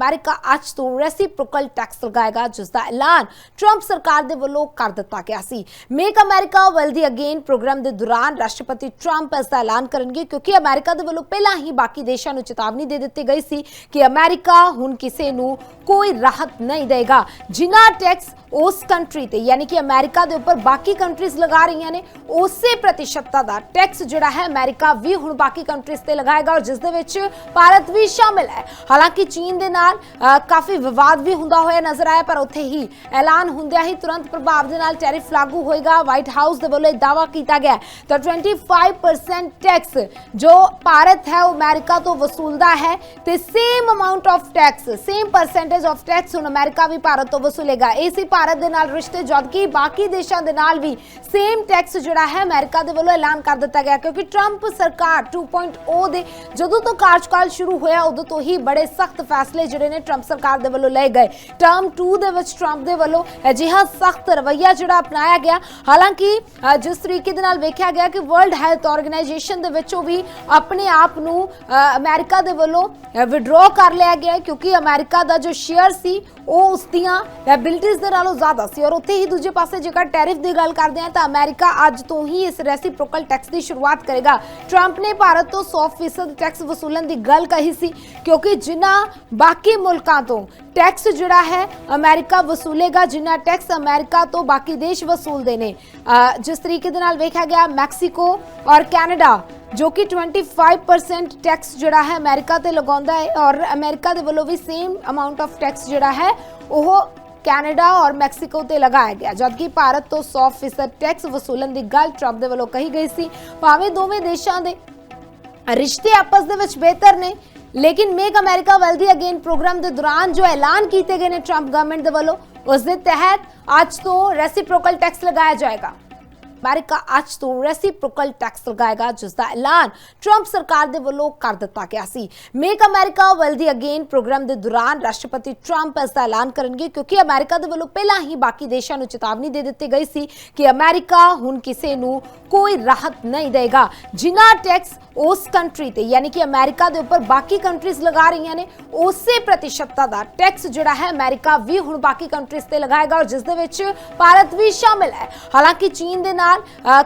America ਅੱਜ ਤੋਂ reciprocal tax ਲਗਾਏਗਾ, ਜਿਸ ਦਾ ਐਲਾਨ ਟਰੰਪ ਸਰਕਾਰ ਦੇ ਵੱਲੋਂ ਕਰ ਦਿੱਤਾ ਗਿਆ ਸੀ। Make America wealthy again programme ਦੇ ਦੌਰਾਨ ਰਾਸ਼ਟਰਪਤੀ ਟਰੰਪ ਇਸ ਦਾ ਐਲਾਨ ਕਰਨਗੇ, ਕਿਉਂਕਿ ਅਮਰੀਕਾ ਦੇ ਵੱਲੋਂ ਪਹਿਲਾਂ ਹੀ ਬਾਕੀ ਦੇਸ਼ਾਂ ਨੂੰ ਚੇਤਾਵਨੀ ਦੇ ਦਿੱਤੀ ਗਈ ਸੀ ਕਿ ਅਮਰੀਕਾ ਹੁਣ ਕਿਸੇ ਨੂੰ ਕੋਈ ਰਾਹਤ ਨਹੀਂ ਦੇਗਾ। ਜਿੰਨਾ ਟੈਕਸ उस कंट्री ते यानी कि अमेरिका के उपर बाकी कंट्रीज लगा रही ने उसे प्रतिशतता का टैक्स जोड़ा है अमेरिका भी हुण बाकी कंट्रीज ते लगाएगा, और जिस दे विच भारत भी शामिल है। हालांकि चीन दे नाल काफ़ी विवाद भी हुंदा होया नजर आया, पर उत्थे ही ऐलान हुंदिया ही तुरंत प्रभाव दे नाल टैरिफ लागू होएगा। व्हाइट हाउस दे वल्लों दावा किया गया तो 25% टैक्स जो भारत है अमेरिका तो वसूलता है, ते same amount of tax same percentage of tax हुण अमेरिका भी भारत तो वसूलेगा। इसी भारत दे नाल रिश्ते, जबकि बाकी देशों के नाल भी सेम टैक्स जोड़ा है अमेरिका दे वल्लों ऐलान कर दिता गया, क्योंकि ट्रंप सरकार 2.0 दे जदों तो कार्यकाल शुरू होया उदों तो ही बड़े सख्त फैसले जिहड़े ने ट्रंप सरकार दे वल्लों लए गए। टर्म 2 दे विच ट्रंप दे वल्लों अजिहा सख्त रवैया जिहड़ा अपनाया गया। हालांकि जिस तरीके दे नाल वेखिया गया कि वर्ल्ड हैल्थ ऑर्गेनाइजेशन दे विचों भी अपने आप नूं अमेरिका दे वल्लों विड्रॉ कर लिया गया, क्योंकि अमेरिका दा जो शेयर सी ਉਹ ਉਸ ਦੀਆਂ ਐਬਿਲਿਟੀਜ਼ ਦੇ ਨਾਲੋਂ ਜ਼ਿਆਦਾ ਸੀ। और ਉੱਥੇ ਹੀ ਦੂਜੇ ਪਾਸੇ ਜੇਕਰ ਟੈਰਿਫ ਦੀ ਗੱਲ ਕਰਦੇ ਹਾਂ ਤਾਂ ਅਮਰੀਕਾ ਅੱਜ ਤੋਂ ਹੀ ਇਸ ਰੈਸੀਪ੍ਰੋਕਲ ਟੈਕਸ ਦੀ ਸ਼ੁਰੂਆਤ ਕਰੇਗਾ। ਟਰੰਪ ਨੇ ਭਾਰਤ ਤੋਂ 100% ਟੈਕਸ ਵਸੂਲਣ ਦੀ ਗੱਲ ਕਹੀ ਸੀ, ਕਿਉਂਕਿ ਜਿਨ੍ਹਾਂ ਬਾਕੀ ਮੁਲਕਾਂ ਤੋਂ ਟੈਕਸ ਜਿਹੜਾ ਹੈ ਅਮਰੀਕਾ ਵਸੂਲੇਗਾ, ਜਿੰਨਾ ਟੈਕਸ ਅਮਰੀਕਾ ਤੋਂ ਬਾਕੀ ਦੇਸ਼ ਵਸੂਲਦੇ ਨੇ। ਜਿਸ ਤਰੀਕੇ ਦੇ ਨਾਲ ਵੇਖਿਆ ਗਿਆ ਮੈਕਸੀਕੋ ਔਰ ਕੈਨੇਡਾ जो कि 25% टैक्स जोड़ा है अमेरिका ते लगाउंदा है, और अमेरिका दे वल्लों भी सेम अमाउंट ऑफ टैक्स जोड़ा है वो कैनेडा और मैक्सीको ते लगाया गया, जबकि भारत तो 100% टैक्स वसूलन की गल ट्रंप दे वल्लों कही गई सी। भावें दोवें देशां दे रिश्ते आपस दे विच बेहतर ने, लेकिन make America wealthy again programme के दौरान जो ऐलान किए गए ने ट्रंप गवर्नमेंट के वल्लों, उस दे तहत अज तो रेसिप्रोकल टैक्स लगाया जाएगा। अमेरिका अज तो रेसिप्रोकल टैक्स लगाएगा, जिसका ऐलान ट्रंप सरकार दे वल्लों कर दिता गया सी। Make America wealthy again programme के दौरान राष्ट्रपति ट्रंप इसका ऐलान करेंगे, क्योंकि अमेरिका दे वल्लों पहला ही बाकी देशों को चेतावनी दे दी गई सी कि अमेरिका हुण किसी नूं कोई राहत नहीं देगा। जिन्ना टैक्स उस कंट्री ते यानी कि अमेरिका दे उपर बाकी कंट्रीज लगा रही ने उसे प्रतिशतता का टैक्स जोड़ा है अमेरिका भी हुण बाकी कंट्रीज ते लगाएगा, और जिस दे विच भारत भी शामिल है। हालांकि चीन दे नाल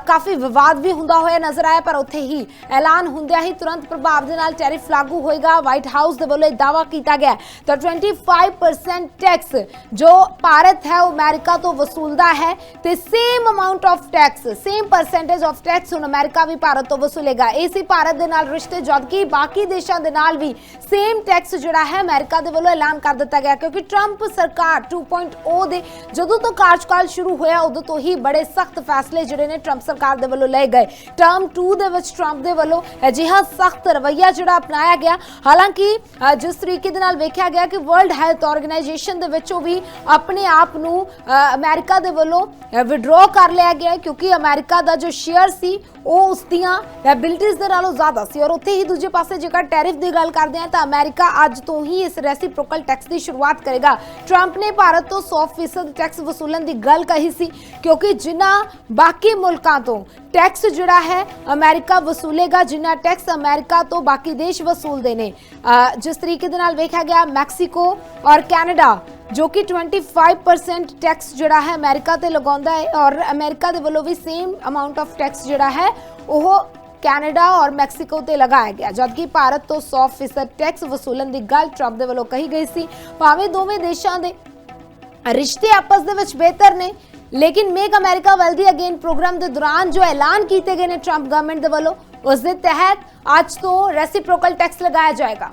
काफ़ी विवाद भी हुंदा होया नजर आया, पर उत्थे ही ऐलान हुंदिया ही तुरंत प्रभाव दे नाल टैरिफ लागू होएगा। व्हाइट हाउस दे वल्लों दावा किया गया तो 25% टैक्स जो भारत है अमेरिका तो वसूलता है, ते same amount of tax same percentage of tax हुण अमेरिका भी भारत तो वसूलेगा। इसी भारत दे नाल रिश्ते, जबकि बाकी देशों के नाल भी सेम टैक्स जोड़ा है अमेरिका दे वल्लों ऐलान कर दिता गया, क्योंकि ट्रंप सरकार 2.0 दे जदों तो कार्यकाल शुरू होया उदों तो ही बड़े सख्त फैसले जिहड़े ने ट्रंप सरकार दे वल्लों लए गए। टर्म 2 दे विच ट्रंप दे वल्लों अजिहा सख्त रवैया जिहड़ा अपनाया गया। हालांकि जिस तरीके दे नाल वेखिया गया कि वर्ल्ड हैल्थ ऑर्गेनाइजेशन दे विचों भी अपने आप नूं अमेरिका दे वल्लों विड्रॉ कर लिया गया, क्योंकि अमेरिका दा जो शेयर सी ਉਹ ਉਸ ਦੀਆਂ ਐਬਿਲਿਟੀਜ਼ ਦੇ ਨਾਲੋਂ ਜ਼ਿਆਦਾ ਸੀ। और ਉੱਥੇ ਹੀ ਦੂਜੇ ਪਾਸੇ ਜੇਕਰ ਟੈਰਿਫ ਦੀ ਗੱਲ ਕਰਦੇ ਹਾਂ ਤਾਂ ਅਮਰੀਕਾ ਅੱਜ ਤੋਂ ਹੀ ਇਸ ਰੈਸੀਪ੍ਰੋਕਲ ਟੈਕਸ ਦੀ ਸ਼ੁਰੂਆਤ ਕਰੇਗਾ। ਟਰੰਪ ਨੇ ਭਾਰਤ ਤੋਂ 100% ਟੈਕਸ ਵਸੂਲਣ ਦੀ ਗੱਲ ਕਹੀ ਸੀ, ਕਿਉਂਕਿ ਜਿਨ੍ਹਾਂ ਬਾਕੀ ਮੁਲਕਾਂ ਤੋਂ टैक्स जोड़ा है अमेरिका वसूलेगा, जिन्ना टैक्स अमेरिका तो बाकी देश वसूलते ने। जिस तरीके दे नाल वेखिया गया मैक्सीको और कैनेडा जो कि 25% टैक्स जोड़ा है अमेरिका ते लगाउंदा है, और अमेरिका दे वल्लों भी सेम अमाउंट ऑफ टैक्स जोड़ा है वो कैनेडा और मैक्सीको ते लगाया गया, जबकि भारत तो 100% टैक्स वसूलन की गल ट्रंप दे वल्लों कही गई सी। भावें दोवें देशां दे रिश्ते आपस दे विच बेहतर ने, लेकिन make America wealthy again programme के दौरान जो ऐलान किए गए ने ट्रंप गवर्नमेंट के वल्लों, उस दे तहत अज तो रेसिप्रोकल टैक्स लगाया जाएगा।